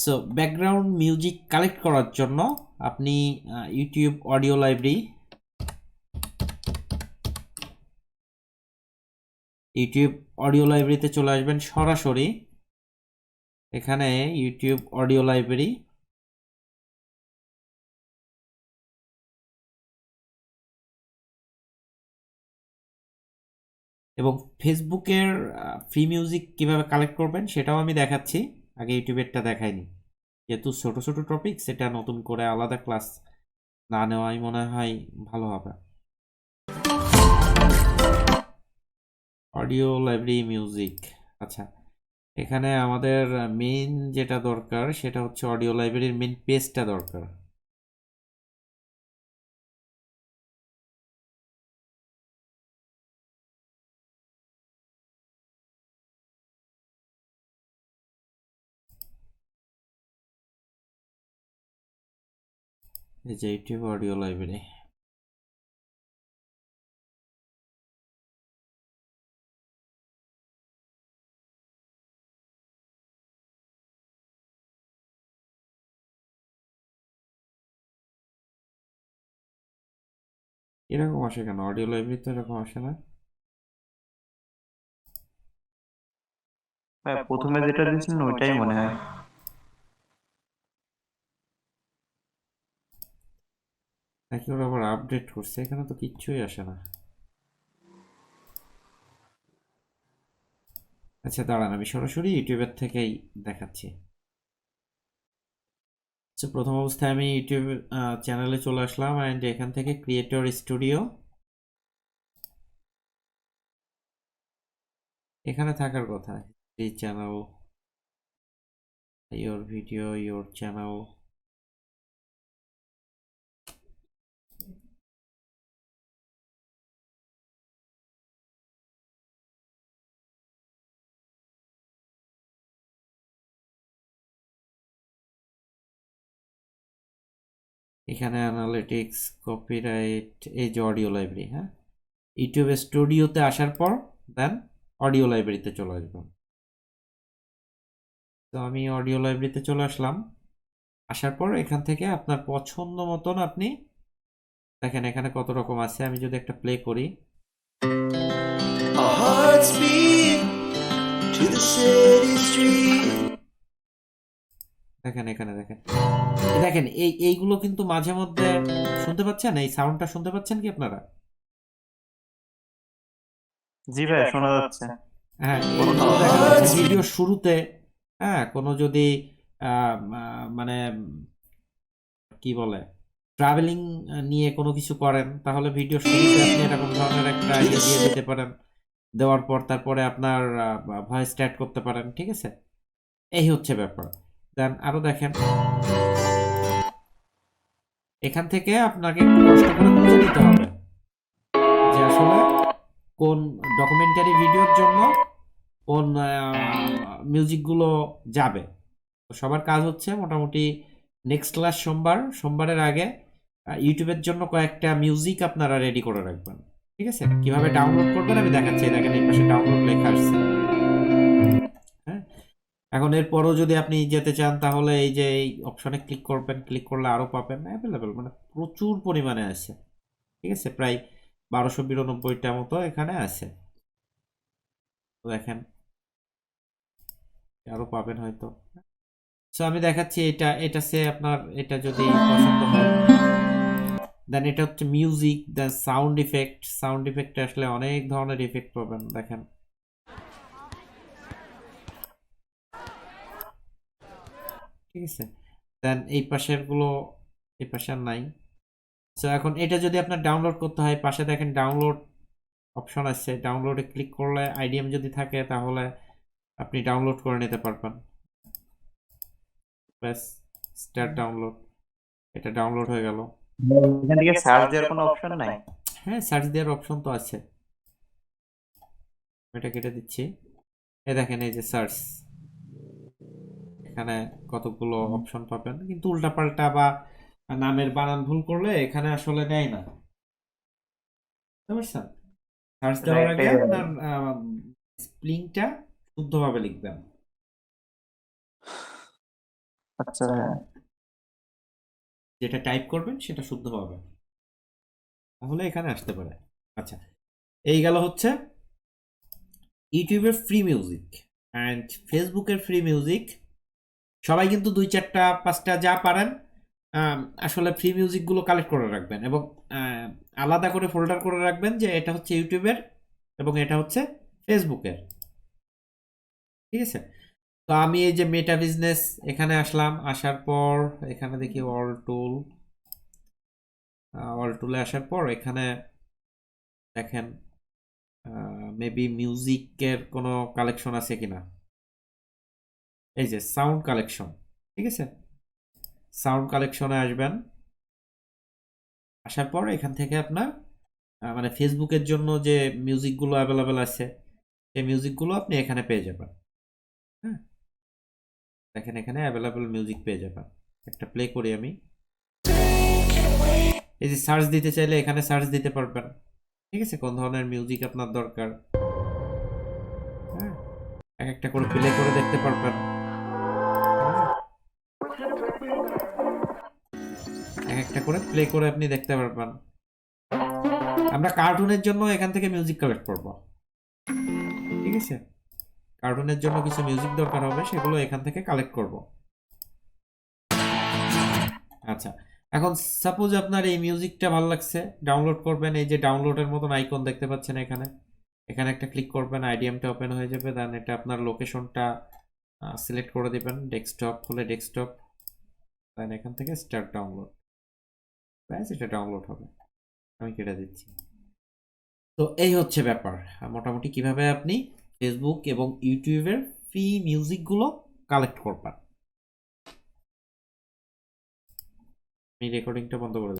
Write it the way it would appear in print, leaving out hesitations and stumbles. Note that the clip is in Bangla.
সো ব্যাকগ্রাউন্ড মিউজিক কালেক্ট করার জন্য আপনি ইউটিউব অডিও লাইব্রেরিতে চলে আসবেন সরাসরি। এখানে ইউটিউব অডিও লাইব্রেরি, এবং ফেসবুকের ফ্রি মিউজিক কিভাবে কালেক্ট করবেন সেটাও আমি দেখাচ্ছি। আগে ইউটিউবেরটা দেখাইনি, যেহেতু ছোট ছোট টপিক, সেটা নতুন করে আলাদা ক্লাস না নেওয়াই মনে হয় ভালো হবে। অডিও লাইব্রেরি মিউজিক, আচ্ছা, এখানে আমাদের মেইন যেটা দরকার সেটা হচ্ছে অডিও লাইব্রেরির মেইন পেজটা দরকার। এই যে ইউটিউব অডিও লাইব্রেরি, এরকম আসে কেন? অডিও লাইব্রেরি তো এরকম আসে না। প্রথমে যেটা দিয়েছিলেন ওইটাই মনে হয়। নাকি ওরা আবার আপডেট করছে? এখানে তো কিচ্ছুই আসে না। আচ্ছা দাঁড়ান, আমি সরাসরি ইউটিউবের থেকেই দেখাচ্ছি। আচ্ছা, প্রথম অবস্থায় আমি ইউটিউব চ্যানেলে চলে আসলাম, অ্যান্ড এখান থেকে ক্রিয়েটর স্টুডিও এখানে থাকার কথা। এই channel, your video, your channel, এখানে অ্যানালিটিক্স, কপিরাইট, এই যে অডিও লাইব্রেরি। হ্যাঁ, ইউটিউব স্টুডিওতে আসার পর দেন অডিও লাইব্রেরিতে চলে আসবেন। তো আমি অডিও লাইব্রেরিতে চলে আসলাম। আসার পর এখান থেকে আপনার পছন্দ মতন আপনি দেখেন এখানে কত রকম আছে। আমি যদি একটা প্লে করি, Our hearts beat to the city street. দেখেন এখানে দেখেন, দেখেন এইগুলো কিন্তু মাঝে মধ্যে শুনতে পাচ্ছেন? এই সাউন্ডটা শুনতে পাচ্ছেন কি আপনারা? জি ভাই, শোনা যাচ্ছে। হ্যাঁ, Our এইগুলো দেখা যাচ্ছে hearts beat. ভিডিও শুরুতে। হ্যাঁ, কোনো যদি মানে কি বলে, ট্রাভেলিং নিয়ে কোনো কিছু করেন, তাহলে ভিডিও শুরুতে আপনি এরকম ধরনের একটা To the ইয়ে দিয়ে city. দিতে পারেন। দেওয়ার পর তারপরে আপনার ভয়েস অ্যাড করতে পারেন, ঠিক আছে? এই হচ্ছে ব্যাপার। দেন আরো দেখেন, এখান থেকে আপনাকে একটু কষ্ট করে খুঁজে নিতে হবে যে আসলে কোন ডকুমেন্টারি ভিডিওর জন্য কোন মিউজিকগুলো যাবে। তো সবার কাজ হচ্ছে মোটামুটি নেক্সট ক্লাস সোমবারের আগে ইউটিউবের জন্য কয়েকটা মিউজিক আপনারা রেডি করে রাখবেন। ঠিক আছে? কিভাবে ডাউনলোড করবেন আমি দেখাচ্ছি। দেখেন এই পাশে ডাউনলোড লেখা আসছে। হ্যাঁ, এখন এরপরও যদি আপনি যেতে চান তাহলে এই যে এই অপশনে ক্লিক করবেন, ক্লিক করলে আরো পাবেন অ্যাভেলেবেল, মানে প্রচুর পরিমাণে আছে। ঠিক আছে, প্রায় 1292টা মতো এখানে আছে। তো দেখেন আরো পাবেন হয়তো। সো আমি দেখাচ্ছি, এটা সে আপনার এটা যদি পছন্দ হয়, দেন এটা হচ্ছে মিউজিক, দেন সাউন্ড ইফেক্টে আসলে অনেক ধরনের ইফেক্ট পাবেন। দেখেন ঠিক আছে, দেন এই পাশের গুলো, এই পাশে আর নাই। সো এখন এটা যদি আপনার ডাউনলোড করতে হয়, পাশে দেখেন ডাউনলোড অপশন আছে, ডাউনলোডে ক্লিক করলে আইডিএম যদি থাকে তাহলে আপনি ডাউনলোড করে নিতে পারবেন। ব্যাস, স্টার্ট ডাউনলোড, এটা ডাউনলোড হয়ে গেল। এখান থেকে সার্চ দেওয়ার কোনো অপশন নাই? হ্যাঁ, সার্চ দেওয়ার অপশন তো আছে, এটা কেটে দিচ্ছি। এই দেখেন এই যে সার্চ, এখানে কতগুলো অপশন পাবেন, কিন্তু উল্টাপাল্টা বা নামের বানান ভুল করলে এখানে আসলে নেয় না, বুঝতে পারছেন? সার্চ দেওয়ার রাইট, আগে আপনার স্পেলিংটা শুদ্ধভাবে লিখবেন। আচ্ছা ভাইয়া। যেটা টাইপ করবেন সেটা শুদ্ধ পাবেন, তাহলে এখানে আসতে পারে। আচ্ছা, এই গেল হচ্ছে ইউটিউবের ফ্রি মিউজিক অ্যান্ড ফেসবুকের ফ্রি মিউজিক। সবাই কিন্তু 2 4টা 5টা যা পারেন আসলে ফ্রি মিউজিকগুলো কালেক্ট করে রাখবেন এবং আলাদা করে ফোল্ডার করে রাখবেন যে এটা হচ্ছে ইউটিউবের এবং এটা হচ্ছে ফেসবুকের। ঠিক আছে, তো আমি এই যে মেটা বিজনেস এখানে আসলাম, আসার পর এখানে দেখি অল টুলে আসার পর এখানে দেখেন মেবি মিউজিকের কোনো কালেকশন আছে কিনা। এই যে সাউন্ড কালেকশন, ঠিক আছে, সাউন্ড কালেকশনে আসবেন। আসার পর এখান থেকে আপনার মানে ফেসবুকের জন্য যে মিউজিকগুলো অ্যাভেলেবেল আছে সেই মিউজিকগুলো আপনি এখানে পেয়ে যাবেন। হ্যাঁ, দেখেন এখানে অ্যাভেলেবেল মিউজিক পেয়ে যাবেন। একটা প্লে করি আমি। এই যে সার্চ দিতে চাইলে এখানে সার্চ দিতে পারবেন। ঠিক আছে, কোন ধরনের মিউজিক আপনার দরকার। হ্যাঁ, এক একটা করে প্লে করে দেখতে পারবেন। এক একটা করে প্লে করে আপনি দেখতে পারবেন। আমরা কার্টুনের জন্য এখান থেকে মিউজিক কালেক্ট করব। ঠিক আছে, কার্টুনের জন্য কিছু মিউজিক দরকার হবে, সেগুলো এখান থেকে কালেক্ট করব। আচ্ছা, এখন সাপোজ আপনার এই মিউজিকটা ভালো লাগছে, ডাউনলোড করবেন। এই যে ডাউনলোডের মতন আইকন দেখতে পাচ্ছেন এখানে, এখানে একটা ক্লিক করবেন, আইডিএমটা ওপেন হয়ে যাবে। দেন এটা আপনার লোকেশনটা সিলেক্ট করে দিবেন, ডেস্কটপ হলে ডেস্কটপ, দেন এখান থেকে স্টার্ট ডাউনলোড, ব্যাস এটা ডাউনলোড হবে। আমি কেটে দিচ্ছি। তো এই হচ্ছে ব্যাপার মোটামুটি কিভাবে আপনি ফেসবুক এবং ইউটিউবের ফ্রি মিউজিকগুলো কালেক্ট করবেন। আমি রেকর্ডিংটা বন্ধ করে